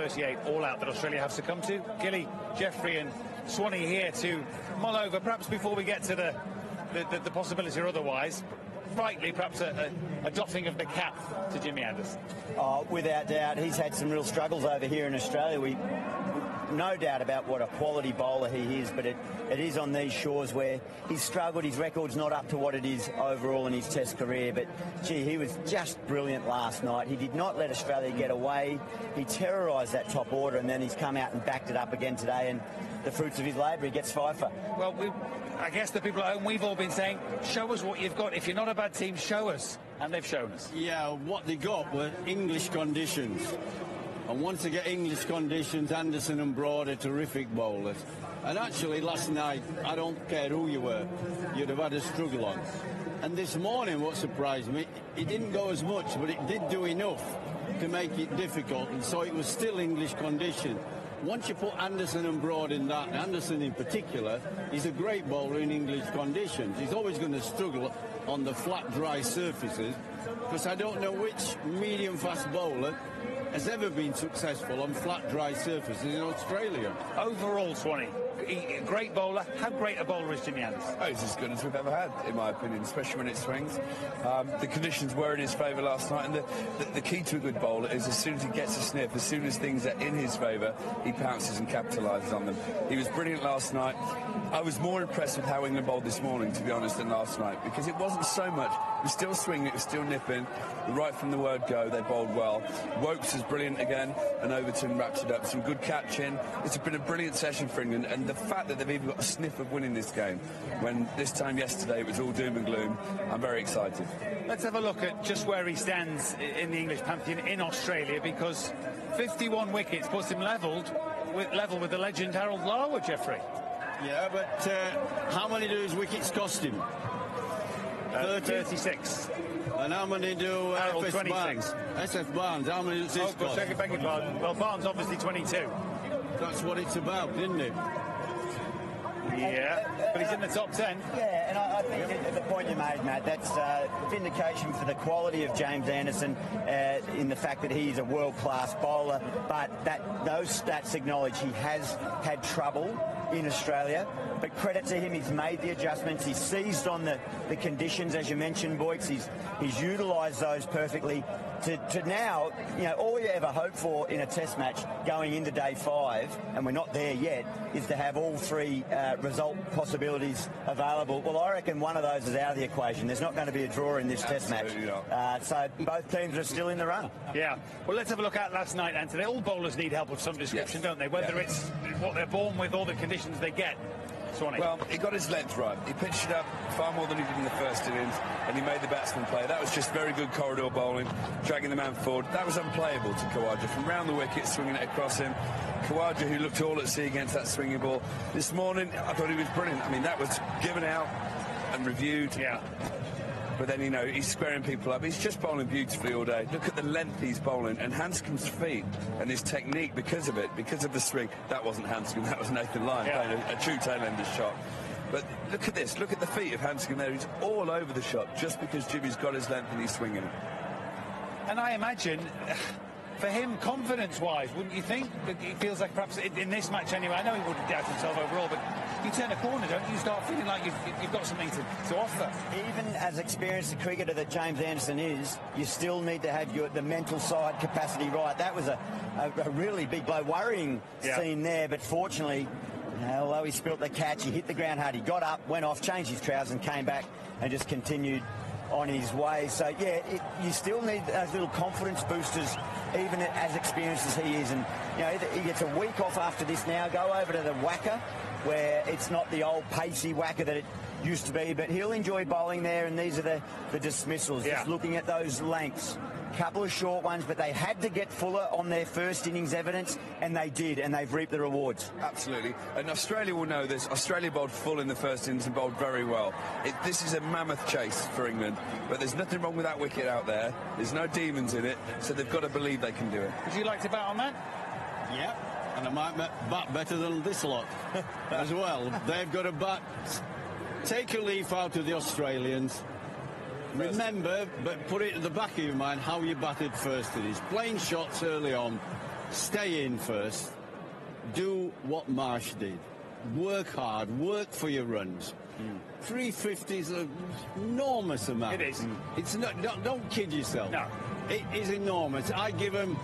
38 all out that Australia have succumbed to. Gilly, Jeffrey and Swanee here to mull over, perhaps before we get to the possibility or otherwise, rightly perhaps a doffing of the cap to Jimmy Anderson. Oh, without doubt, he's had some real struggles over here in Australia. No doubt about what a quality bowler he is, but it is on these shores where he's struggled. His record's not up to what it is overall in his Test career, but gee, he was just brilliant last night. He did not let Australia get away. He terrorised that top order, and then he's come out and backed it up again today, and the fruits of his labour, he gets FIFA. Well, I guess the people at home, we've all been saying, show us what you've got. If you're not a bad team, show us. And they've shown us. Yeah, what they got were English conditions. And once they get English conditions, Anderson and Broad are terrific bowlers. And actually, last night, I don't care who you were, you'd have had a struggle on. And this morning, what surprised me, it didn't go as much, but it did do enough to make it difficult. And so it was still English condition. Once you put Anderson and Broad in that, Anderson in particular, he's a great bowler in English conditions. He's always going to struggle on the flat, dry surfaces, because I don't know which medium-fast bowler has ever been successful on flat, dry surfaces in Australia. Overall, Swanee, great bowler. How great a bowler is Jimmy Anderson? Oh, he's as good as we've ever had, in my opinion, especially when it swings. The conditions were in his favour last night, and the key to a good bowler is as soon as he gets a sniff, as soon as things are in his favour, he pounces and capitalises on them. He was brilliant last night. I was more impressed with how England bowled this morning, to be honest, than last night, because it wasn't so much. It was still swinging, it was still nipping. Right from the word go, they bowled well. Wokes was brilliant again, and Overton wrapped it up. Some good catching. It's been a brilliant session for England, and the fact that they've even got a sniff of winning this game, when this time yesterday it was all doom and gloom, I'm very excited. Let's have a look at just where he stands in the English pantheon in Australia, because 51 wickets puts him level with the legend Harold Larwood, Jeffrey. Yeah, but how many do his wickets cost him? 36. And how many do Harold, FS 26. Barnes? SF Barnes, how many does his cost? Beg your pardon. Well, Barnes obviously 22. That's what it's about, isn't it? Yeah, but he's in the top 10. Yeah, and I think at the point you made, Matt, that's vindication for the quality of James Anderson in the fact that he's a world-class bowler, but those stats acknowledge he has had trouble in Australia, but credit to him, he's made the adjustments, he's seized on the conditions, as you mentioned, Boyks, he's utilised those perfectly to now, you know, all you ever hope for in a test match going into day 5, and we're not there yet, is to have all three result possibilities available. Well, I reckon one of those is out of the equation. There's not going to be a draw in this test match. So both teams are still in the run. Yeah. Well, let's have a look at last night, Anthony. All bowlers need help of some description, don't they? Whether it's what they're born with or the conditions they get. Swanee. Well, he got his length right. He pitched it up far more than he did in the first innings, and he made the batsman play. That was just very good corridor bowling, dragging the man forward. That was unplayable to Khawaja. From round the wicket, swinging it across him. Khawaja, who looked all at sea against that swinging ball. This morning, I thought he was brilliant. I mean, that was given out and reviewed. Yeah. But then, you know, he's squaring people up. He's just bowling beautifully all day. Look at the length he's bowling. And Hanscom's feet and his technique because of it, because of the swing. That wasn't Hanscom, that was Nathan Lyon playing a true tail-ender shot. But look at this. Look at the feet of Hanscom there. He's all over the shot just because Jimmy's got his length and he's swinging it. And I imagine, for him, confidence-wise, wouldn't you think? It feels like perhaps in this match anyway, I know he wouldn't doubt himself overall, but you turn a corner, don't you? You start feeling like you've got something to offer. Even as experienced a cricketer that James Anderson is, you still need to have the mental side capacity right. That was a really big blow, worrying scene there, but fortunately, although he spilt the catch, he hit the ground hard, he got up, went off, changed his trousers and came back and just continued on his way. So, yeah, you still need those little confidence boosters, even as experienced as he is. And, you know, he gets a week off after this now, go over to the whacker, where it's not the old pacey whacker that it used to be, but he'll enjoy bowling there, and these are the dismissals. Just looking at those lengths. Couple of short ones, but they had to get fuller on their first innings evidence, and they did, and they've reaped the rewards. Absolutely. And Australia will know this. Australia bowled full in the first innings and bowled very well. This is a mammoth chase for England, but there's nothing wrong with that wicket out there. There's no demons in it, so they've got to believe they can do it. Would you like to bet on that? Yeah, and I might bat better than this lot as well. They've got to bat. Take a leaf out of the Australians. Remember, but put it at the back of your mind, how you batted first innings. Playing shots early on, stay in first, do what Marsh did. Work hard, work for your runs. 350 is an enormous amount. It is. It's not, don't kid yourself. No. It is enormous. I give them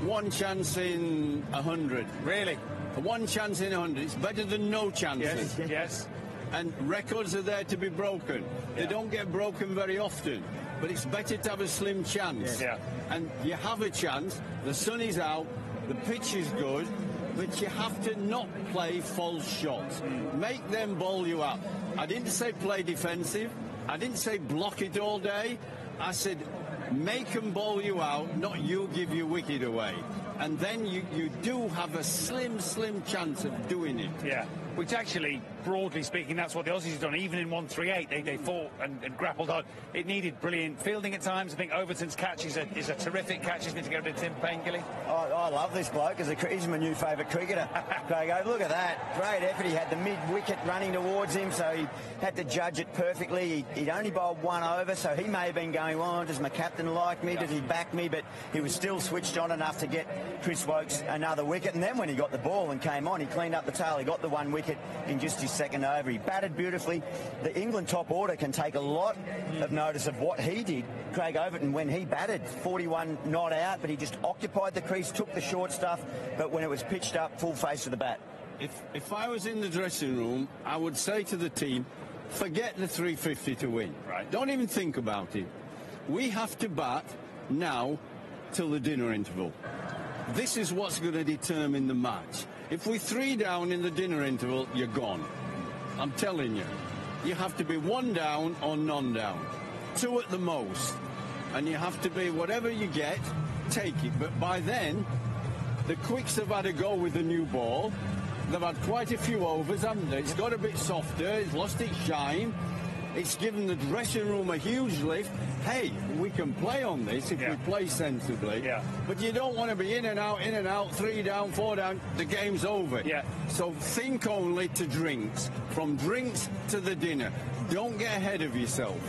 one chance in 100. Really? One chance in 100. It's better than no chances. Yes, yes. And records are there to be broken. They don't get broken very often. But it's better to have a slim chance. Yeah. And you have a chance. The sun is out. The pitch is good. But you have to not play false shots. Make them bowl you out. I didn't say play defensive. I didn't say block it all day. I said make them bowl you out, not you give your wicket away. And then you do have a slim chance of doing it. Yeah, which actually, broadly speaking, that's what the Aussies have done. Even in 138, they fought and grappled hard. It needed brilliant fielding at times. I think Overton's catch is a terrific catch. He's need to go to Tim Payne, Gilly. I love this bloke. He's my new favourite cricketer. Craig, look at that. Great effort. He had the mid-wicket running towards him, so he had to judge it perfectly. He'd only bowled one over, so he may have been going, well, does my captain like me? Does he back me? But he was still switched on enough to get Chris Woakes another wicket. And then when he got the ball and came on, he cleaned up the tail. He got the one wicket in just his second over. He batted beautifully. The England top order can take a lot of notice of what he did. Craig Overton, when he batted, 41 not out, but he just occupied the crease, took the short stuff, but when it was pitched up, full face to the bat. If I was in the dressing room, I would say to the team, forget the 350 to win. Right. Don't even think about it. We have to bat now till the dinner interval. This is what's going to determine the match. If we're 3 down in the dinner interval, you're gone. I'm telling you. You have to be 1 down or none down. 2 at the most. And you have to be, whatever you get, take it. But by then, the Quicks have had a go with the new ball. They've had quite a few overs, haven't they? It's got a bit softer. It's lost its shine. It's given the dressing room a huge lift. Hey, we can play on this if we play sensibly. Yeah. But you don't want to be in and out, 3 down, 4 down. The game's over. Yeah. So think only to drinks. From drinks to the dinner. Don't get ahead of yourself.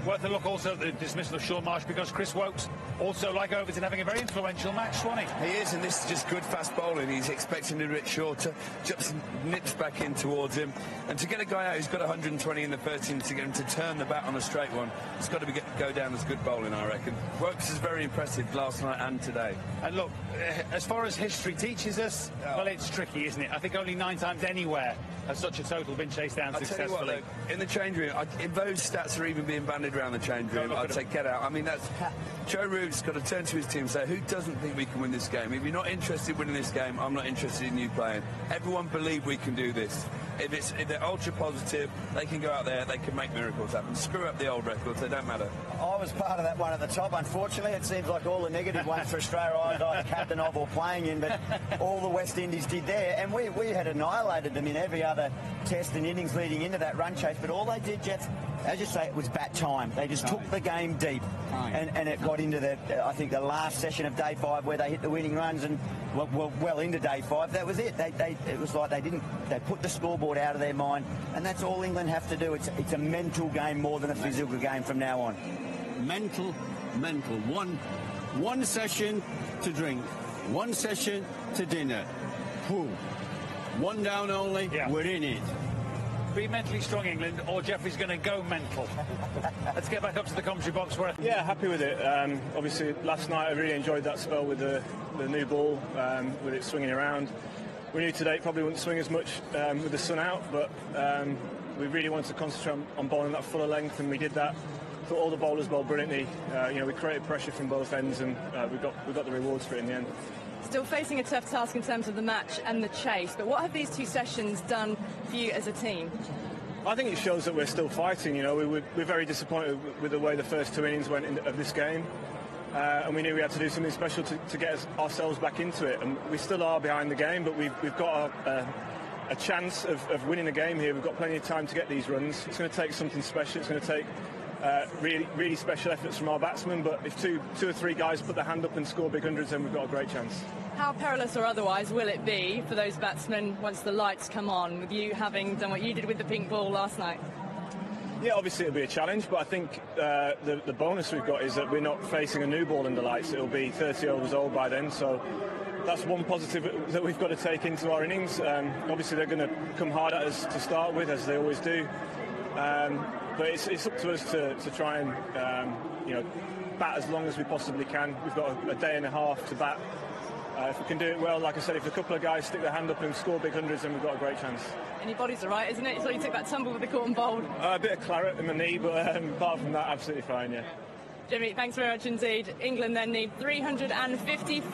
Worth a look also at the dismissal of Sean Marsh, because Chris Woakes, also like Overton, having a very influential match, Swanee. He is, and this is just good fast bowling. He's expecting a bit shorter. Judson nips back in towards him. And to get a guy out who's got 120 in the first innings, to get him to turn the bat on a straight one, it's got to go down as good bowling, I reckon. Woakes is very impressive last night and today. And look, as far as history teaches us, well, it's tricky, isn't it? I think only 9 times anywhere has such a total been chased down successfully. Tell you what, though, in the change room, if those stats are even being bandied around the change room, I'd say get out. I mean, that's Joe Root's got to turn to his team and say, who doesn't think we can win this game? If you're not interested in winning this game, I'm not interested in you playing. Everyone believe we can do this. If they're ultra positive, they can go out there, they can make miracles happen. Screw up the old records, they don't matter. I was part of that one at the top. Unfortunately, it seems like all the negative ones for Australia I was either captain of or playing in, but all the West Indies did there, and we had annihilated them in every other test and innings leading into that run chase. But all they did, Jeff, as you say, it was bat time. They just took the game deep, and it got into I think the last session of day 5 where they hit the winning runs, and well into day 5. That was it. It was like they put the scoreboard out of their mind, and that's all England have to do. It's a mental game more than a physical game from now on. Mental. One session to drink, 1 session to dinner. Whew. 1 down only, we're in it. Be mentally strong, England, or Jeffrey's going to go mental. Let's get back up to the commentary box. Yeah, happy with it. Obviously, last night I really enjoyed that spell with the new ball, with it swinging around. We knew today it probably wouldn't swing as much with the sun out, but we really wanted to concentrate on bowling that fuller length, and we did that. Thought all the bowlers bowled brilliantly. We created pressure from both ends, and we got the rewards for it in the end. Still facing a tough task in terms of the match and the chase, but what have these 2 sessions done for you as a team? I think it shows that we're still fighting. We're very disappointed with the way the first 2 innings went of this game, and we knew we had to do something special to get ourselves back into it. And we still are behind the game, but we've got a chance of winning the game here. We've got plenty of time to get these runs. It's going to take something special. It's going to take really special efforts from our batsmen, but if two or three guys put their hand up and score big hundreds, then we've got a great chance. How perilous or otherwise will it be for those batsmen once the lights come on, with you having done what you did with the pink ball last night? Yeah, obviously it'll be a challenge, but I think the bonus we've got is that we're not facing a new ball in the lights. It'll be 30 overs old by then, so that's one positive that we've got to take into our innings. Obviously, they're going to come hard at us to start with, as they always do. But it's up to us to try and bat as long as we possibly can. We've got a day and a half to bat. If we can do it well, like I said, if a couple of guys stick their hand up and score big hundreds, then we've got a great chance. And your body's all right, isn't it? So you took that tumble with the caught and bowled. A bit of claret in my knee, but apart from that, absolutely fine, yeah. Jimmy, thanks very much indeed. England then need 354.